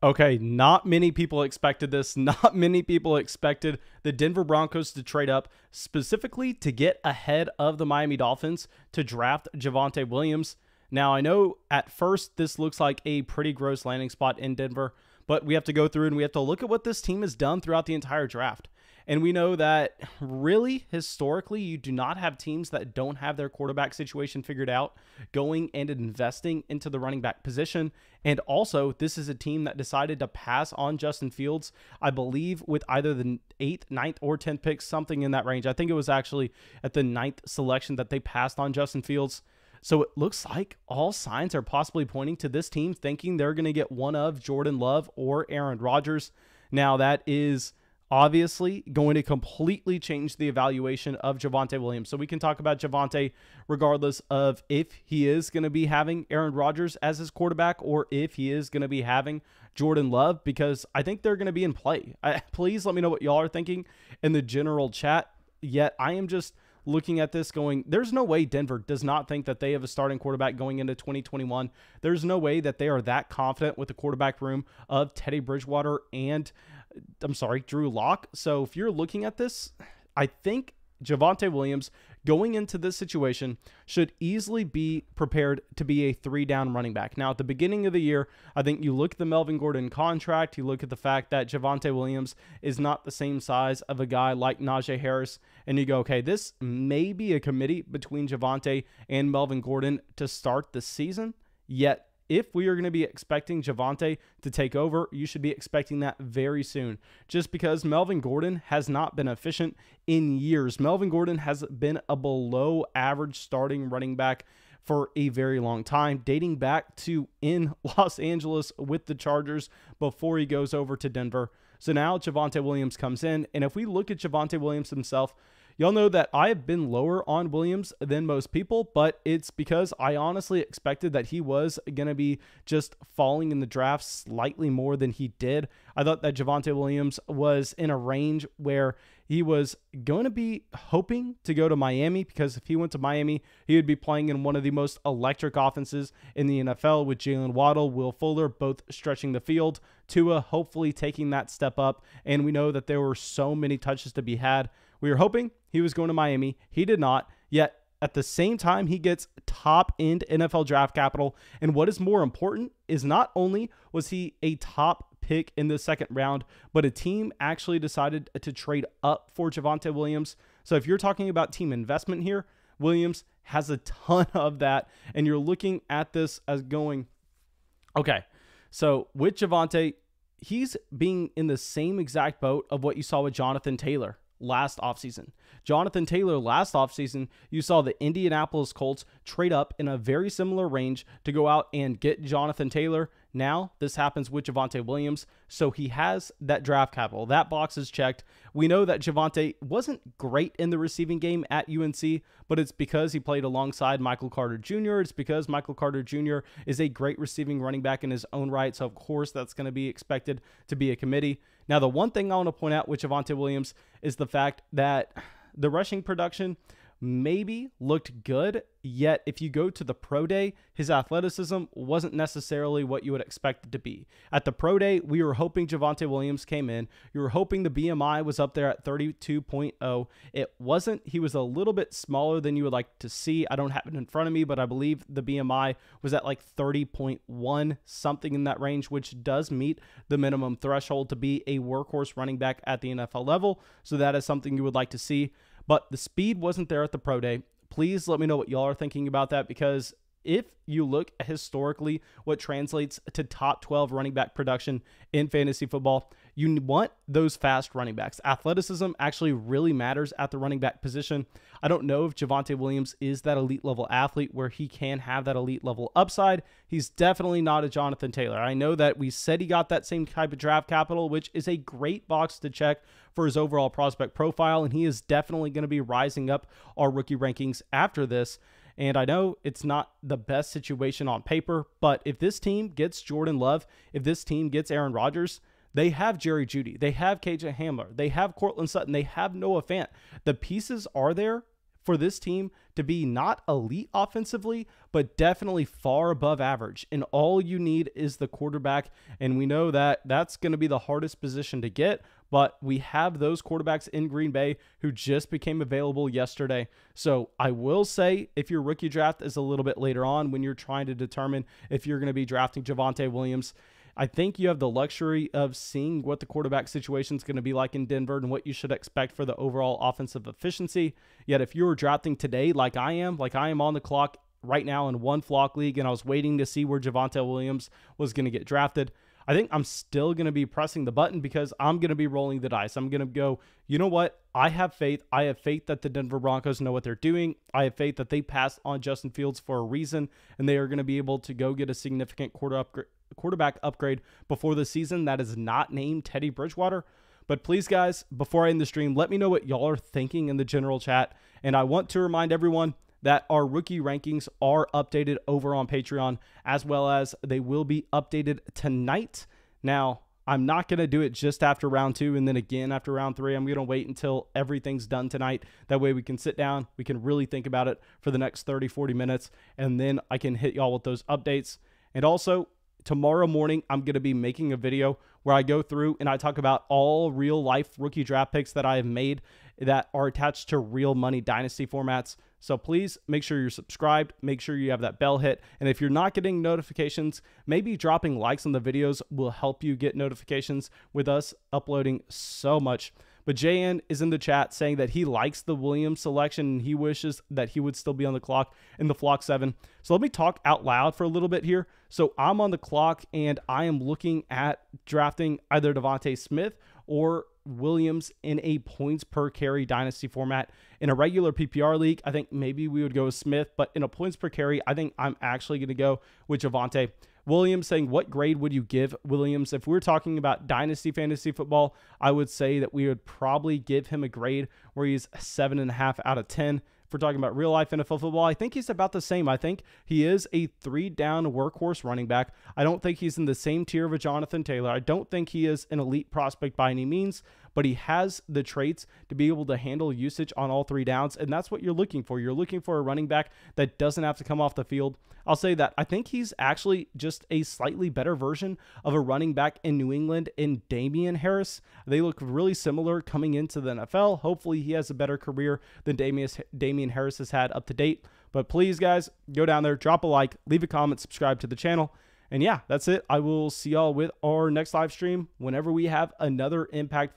Okay, not many people expected this. Not many people expected the Denver Broncos to trade up specifically to get ahead of the Miami Dolphins to draft Javonte Williams. Now, I know at first this looks like a pretty gross landing spot in Denver, but we have to go through and we have to look at what this team has done throughout the entire draft. And we know that really, historically, you do not have teams that don't have their quarterback situation figured out going and investing into the running back position. And also, this is a team that decided to pass on Justin Fields, I believe, with either the 8th, 9th, or 10th picks, something in that range. I think it was actually at the 9th selection that they passed on Justin Fields. So it looks like all signs are possibly pointing to this team thinking they're going to get one of Jordan Love or Aaron Rodgers. Now, that is obviously going to completely change the evaluation of Javonte Williams. So we can talk about Javonte regardless of if he is going to be having Aaron Rodgers as his quarterback or if he is going to be having Jordan Love, because I think they're going to be in play. Please let me know what y'all are thinking in the general chat. Yet I am just looking at this going, there's no way Denver does not think that they have a starting quarterback going into 2021. There's no way that they are that confident with the quarterback room of Teddy Bridgewater and Drew Lock. So if you're looking at this, I think Javonte Williams going into this situation should easily be prepared to be a 3-down running back. Now, at the beginning of the year, I think you look at the Melvin Gordon contract, you look at the fact that Javonte Williams is not the same size of a guy like Najee Harris, and you go, okay, this may be a committee between Javonte and Melvin Gordon to start the season, yet if we are going to be expecting Javonte to take over, you should be expecting that very soon. Just because Melvin Gordon has not been efficient in years. Melvin Gordon has been a below average starting running back for a very long time, dating back to in Los Angeles with the Chargers before he goes over to Denver. So now Javonte Williams comes in, and if we look at Javonte Williams himself, y'all know that I have been lower on Williams than most people, but it's because I honestly expected that he was going to be just falling in the draft slightly more than he did. I thought that Javonte Williams was in a range where he was going to be hoping to go to Miami, because if he went to Miami, he would be playing in one of the most electric offenses in the NFL with Jalen Waddle, Will Fuller, both stretching the field, Tua hopefully taking that step up, and we know that there were so many touches to be had. We were hoping he was going to Miami. He did not, yet at the same time, he gets top-end NFL draft capital, and what is more important is not only was he a top pick in the second round, but a team actually decided to trade up for Javonte Williams. So if you're talking about team investment here, Williams has a ton of that, and you're looking at this as going, okay, so with Javonte, he's being in the same exact boat of what you saw with Jonathan Taylor last offseason. Jonathan Taylor last offseason, you saw the Indianapolis Colts trade up in a very similar range to go out and get Jonathan Taylor. Now, this happens with Javonte Williams, so he has that draft capital. That box is checked. We know that Javonte wasn't great in the receiving game at UNC, but it's because he played alongside Michael Carter Jr. It's because Michael Carter Jr. is a great receiving running back in his own right, so of course that's going to be expected to be a committee. Now, the one thing I want to point out with Javonte Williams is the fact that the rushing production maybe looked good, yet if you go to the pro day, his athleticism wasn't necessarily what you would expect it to be. At the pro day, we were hoping Javonte Williams came in. You were hoping the BMI was up there at 32.0. It wasn't. He was a little bit smaller than you would like to see. I don't have it in front of me, but I believe the BMI was at like 30.1, something in that range, which does meet the minimum threshold to be a workhorse running back at the NFL level. So that is something you would like to see. But the speed wasn't there at the pro day. Please let me know what y'all are thinking about that, because if you look at historically what translates to top 12 running back production in fantasy football, you want those fast running backs. Athleticism actually really matters at the running back position. I don't know if Javonte Williams is that elite level athlete where he can have that elite level upside. He's definitely not a Jonathan Taylor. I know that we said he got that same type of draft capital, which is a great box to check for his overall prospect profile, and he is definitely going to be rising up our rookie rankings after this. And I know it's not the best situation on paper, but if this team gets Jordan Love, if this team gets Aaron Rodgers, they have Jerry Jeudy, they have KJ Hamler, they have Cortland Sutton, they have Noah Fant. The pieces are there for this team to be not elite offensively, but definitely far above average. And all you need is the quarterback. And we know that that's going to be the hardest position to get, but we have those quarterbacks in Green Bay who just became available yesterday. So I will say, if your rookie draft is a little bit later on when you're trying to determine if you're going to be drafting Javonte Williams, I think you have the luxury of seeing what the quarterback situation is going to be like in Denver and what you should expect for the overall offensive efficiency. Yet if you were drafting today like I am on the clock right now in one flock league, and I was waiting to see where Javonte Williams was going to get drafted, I think I'm still going to be pressing the button because I'm going to be rolling the dice. I'm going to go, you know what? I have faith. I have faith that the Denver Broncos know what they're doing. I have faith that they passed on Justin Fields for a reason, and they are going to be able to go get a significant quarterback upgrade before the season that is not named Teddy Bridgewater. But please, guys, before I end the stream, let me know what y'all are thinking in the general chat. And I want to remind everyone that our rookie rankings are updated over on Patreon, as well as they will be updated tonight. Now, I'm not going to do it just after round 2 and then again after round 3. I'm going to wait until everything's done tonight. That way we can sit down, we can really think about it for the next 30, 40 minutes, and then I can hit y'all with those updates. And also, tomorrow morning, I'm going to be making a video where I go through and I talk about all real-life rookie draft picks that I have made that are attached to real money Dynasty formats. So please make sure you're subscribed, make sure you have that bell hit, and if you're not getting notifications, maybe dropping likes on the videos will help you get notifications with us uploading so much. But JN is in the chat saying that he likes the Williams selection and he wishes that he would still be on the clock in the flock 7. So let me talk out loud for a little bit here. So I'm on the clock and I am looking at drafting either Devontae Smith or Williams in a points per carry dynasty format. In a regular PPR league, I think maybe we would go with Smith, but in a points per carry, I think I'm actually going to go with Javonte. Williams saying, what grade would you give Williams? If we're talking about dynasty fantasy football, I would say that we would probably give him a grade where he's 7.5 out of 10. If we're talking about real life NFL football, I think he's about the same. I think he is a 3-down workhorse running back. I don't think he's in the same tier of a Jonathan Taylor. I don't think he is an elite prospect by any means, but he has the traits to be able to handle usage on all 3 downs, and that's what you're looking for. You're looking for a running back that doesn't have to come off the field. I'll say that I think he's actually just a slightly better version of a running back in New England in Damian Harris. They look really similar coming into the NFL. Hopefully he has a better career than Damian Harris has had up to date. But please, guys, go down there, drop a like, leave a comment, subscribe to the channel. And yeah, that's it. I will see y'all with our next live stream whenever we have another Impact